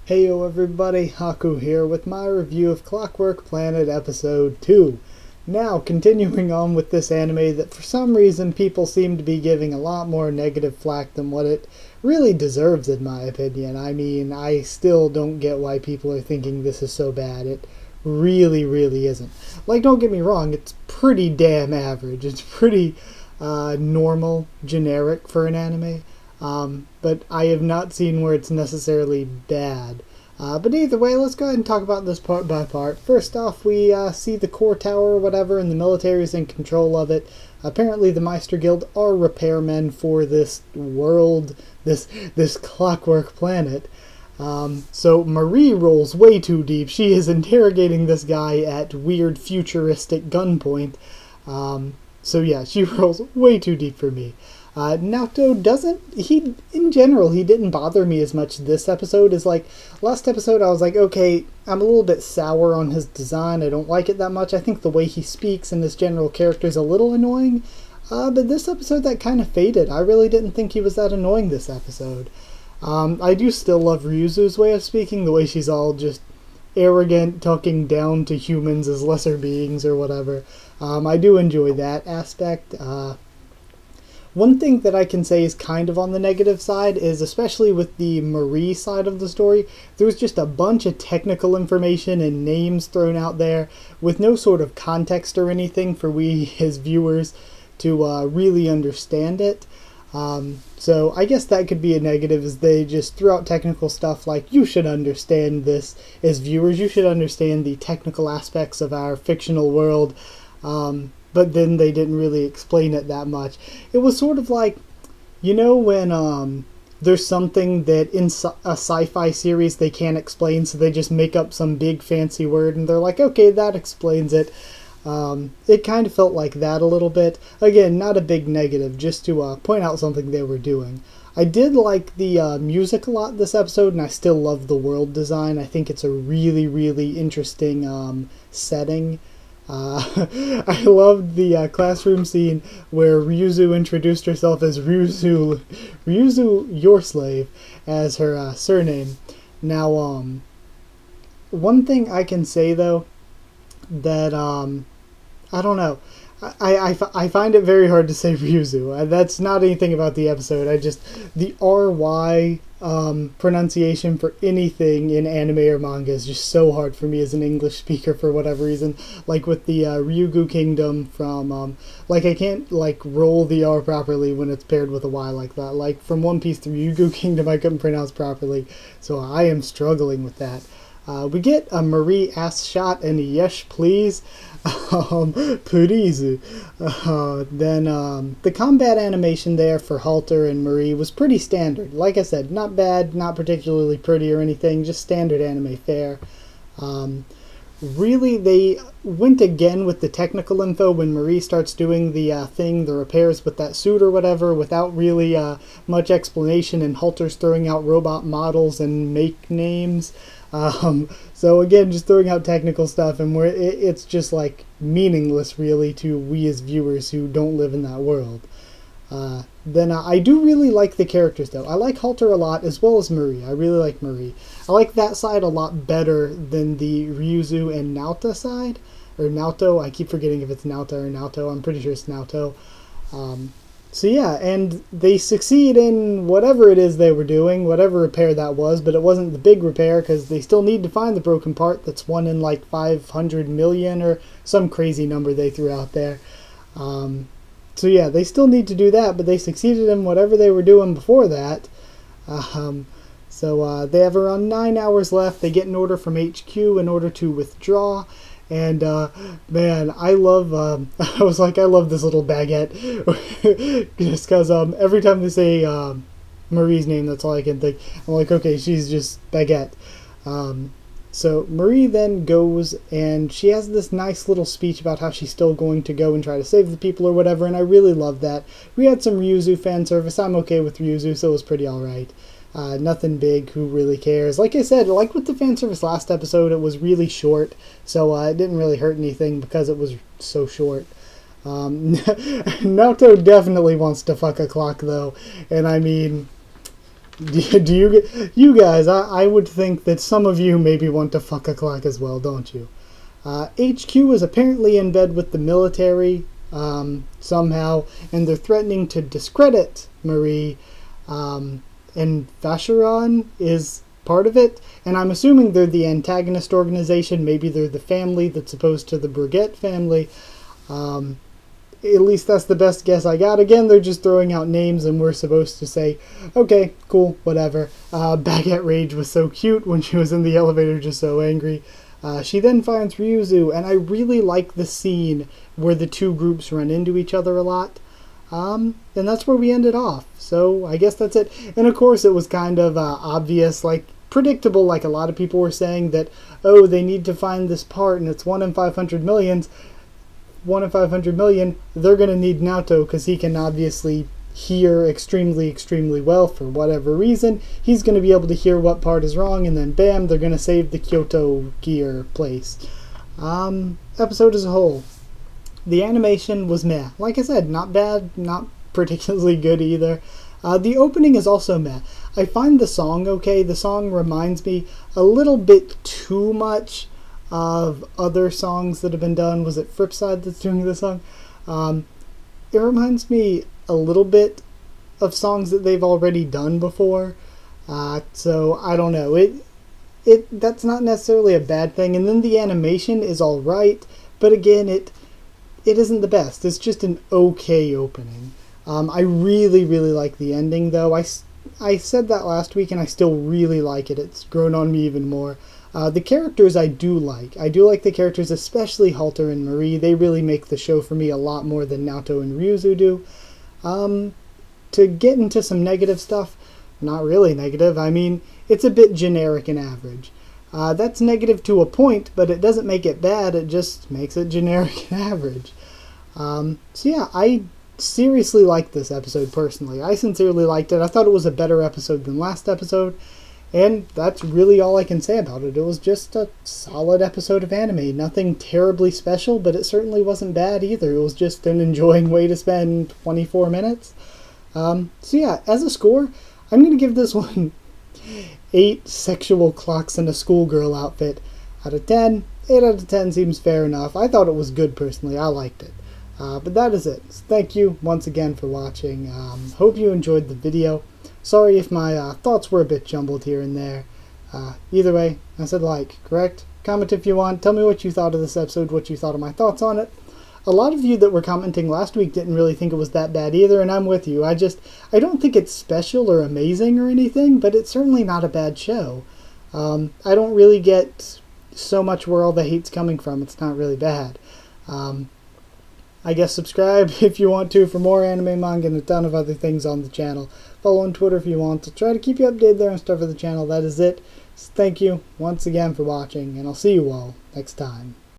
Heyo everybody, Haku here with my review of Clockwork Planet Episode 2. Now, continuing on with this anime that for some reason people seem to be giving a lot more negative flack than what it really deserves in my opinion. I mean, I still don't get why people are thinking this is so bad. It really isn't. Like, don't get me wrong, it's pretty damn average. It's pretty normal, generic for an anime. But I have not seen where it's necessarily bad. But either way, let's go ahead and talk about this part by part. First off, we see the core tower or whatever, and the military is in control of it. Apparently the Meister Guild are repairmen for this world, this Clockwork Planet. So Marie rolls way too deep. She is interrogating this guy at weird futuristic gunpoint. So yeah, she rolls way too deep for me. Naoto in general, he didn't bother me as much this episode as, like, last episode I was like, okay, I'm a little bit sour on his design, I don't like it that much, I think the way he speaks and his general character is a little annoying, but this episode that kind of faded. I really didn't think he was that annoying this episode. I do still love Ryuzu's way of speaking, the way she's all just arrogant, talking down to humans as lesser beings or whatever. I do enjoy that aspect. One thing that I can say is kind of on the negative side is, especially with the Marie side of the story, there was just a bunch of technical information and names thrown out there with no sort of context or anything for we as viewers to really understand it. So I guess that could be a negative, is they just threw out technical stuff like, you should understand this as viewers, you should understand the technical aspects of our fictional world. But then they didn't really explain it that much. It was sort of like, you know, when there's something that in a sci-fi series they can't explain, so they just make up some big fancy word and they're like, okay, that explains it. It kind of felt like that a little bit. Again, not a big negative, just to point out something they were doing. I did like the music a lot this episode, and I still love the world design. I think it's a really interesting setting. I loved the classroom scene where Ryuzu introduced herself as Ryuzu your slave, as her surname. Now, one thing I can say though, that I don't know, I find it very hard to say Ryuzu. That's not anything about the episode. The RY pronunciation for anything in anime or manga is just so hard for me as an English speaker for whatever reason. Like with the Ryugu Kingdom from, like I can't like roll the R properly when it's paired with a Y like that. Like from One Piece to Ryugu Kingdom I couldn't pronounce properly, so I am struggling with that. We get a Marie ass shot and a yes please. Please. Then the combat animation there for Halter and Marie was pretty standard. Like I said, not bad, not particularly pretty or anything, just standard anime fare. Really, they went again with the technical info when Marie starts doing the repairs with that suit or whatever, without really much explanation, and Halter's throwing out robot models and make names. So again, just throwing out technical stuff, and it's just like meaningless really to we as viewers who don't live in that world. Then I do really like the characters though. I like Halter a lot, as well as Marie. I really like Marie. I like that side a lot better than the Ryuzu and Naoto side. Or Naoto, I keep forgetting if it's Naoto or Naoto. I'm pretty sure it's Naoto. So yeah, and they succeed in whatever it is they were doing, whatever repair that was, but it wasn't the big repair because they still need to find the broken part that's 1 in like 500 million or some crazy number they threw out there. So yeah, they still need to do that, but they succeeded in whatever they were doing before that. So they have around 9 hours left. They get an order from HQ in order to withdraw. And, man, I love, I was like, I love this little Baguette, just because, every time they say, Marie's name, that's all I can think. I'm like, okay, she's just Baguette. So Marie then goes, and she has this nice little speech about how she's still going to go and try to save the people or whatever, and I really love that. We had some Ryuzu fan service. I'm okay with Ryuzu, so it was pretty alright. Nothing big, who really cares? Like I said, like with the fan service last episode, it was really short, so it didn't really hurt anything because it was so short. Naoto definitely wants to fuck a clock though, and I mean, You guys, I would think that some of you maybe want to fuck a clock as well, don't you? HQ is apparently in bed with the military somehow, and they're threatening to discredit Marie, and Vacheron is part of it, and I'm assuming they're the antagonist organization. Maybe they're the family that's opposed to the Baguette family. At least that's the best guess I got. Again, they're just throwing out names, and we're supposed to say, okay, cool, whatever. Baguette Rage was so cute when she was in the elevator, just so angry. She then finds Ryuzu, and I really like the scene where the two groups run into each other a lot. And that's where we ended off. So I guess that's it. And of course it was kind of obvious, like predictable, like a lot of people were saying that, oh, they need to find this part and it's 1 in 500 million. 1 in 500 million, they're going to need Naoto because he can obviously hear extremely, extremely well for whatever reason. He's going to be able to hear what part is wrong, and then bam, they're going to save the Kyoto gear place. Episode as a whole. The animation was meh. Like I said, not bad, not particularly good either. The opening is also meh. I find the song okay. The song reminds me a little bit too much of other songs that have been done. Was it Fripside that's doing the song? It reminds me a little bit of songs that they've already done before. So I don't know. That's not necessarily a bad thing. And then the animation is alright, but again, it isn't the best. It's just an okay opening. I really, really like the ending, though. I said that last week, and I still really like it. It's grown on me even more. The characters I do like. I do like the characters, especially Halter and Marie. They really make the show for me a lot more than Naoto and Ryuzu do. To get into some negative stuff, not really negative. I mean, it's a bit generic and average. That's negative to a point, but it doesn't make it bad. It just makes it generic and average. So yeah, I seriously liked this episode personally. I sincerely liked it. I thought it was a better episode than last episode. And that's really all I can say about it. It was just a solid episode of anime. Nothing terribly special, but it certainly wasn't bad either. It was just an enjoying way to spend 24 minutes. So yeah, as a score, I'm going to give this one 8 sexual clocks in a schoolgirl outfit out of 10. 8 out of 10 seems fair enough. I thought it was good personally. I liked it. But that is it. So thank you once again for watching. Hope you enjoyed the video. Sorry if my thoughts were a bit jumbled here and there. Either way, I said like, correct? Comment if you want. Tell me what you thought of this episode, what you thought of my thoughts on it. A lot of you that were commenting last week didn't really think it was that bad either, and I'm with you. I don't think it's special or amazing or anything, but it's certainly not a bad show. I don't really get so much where all the hate's coming from. It's not really bad. I guess subscribe if you want to for more anime, manga, and a ton of other things on the channel. Follow on Twitter if you want. I'll try to keep you updated there and stuff for the channel. That is it. So thank you once again for watching, and I'll see you all next time.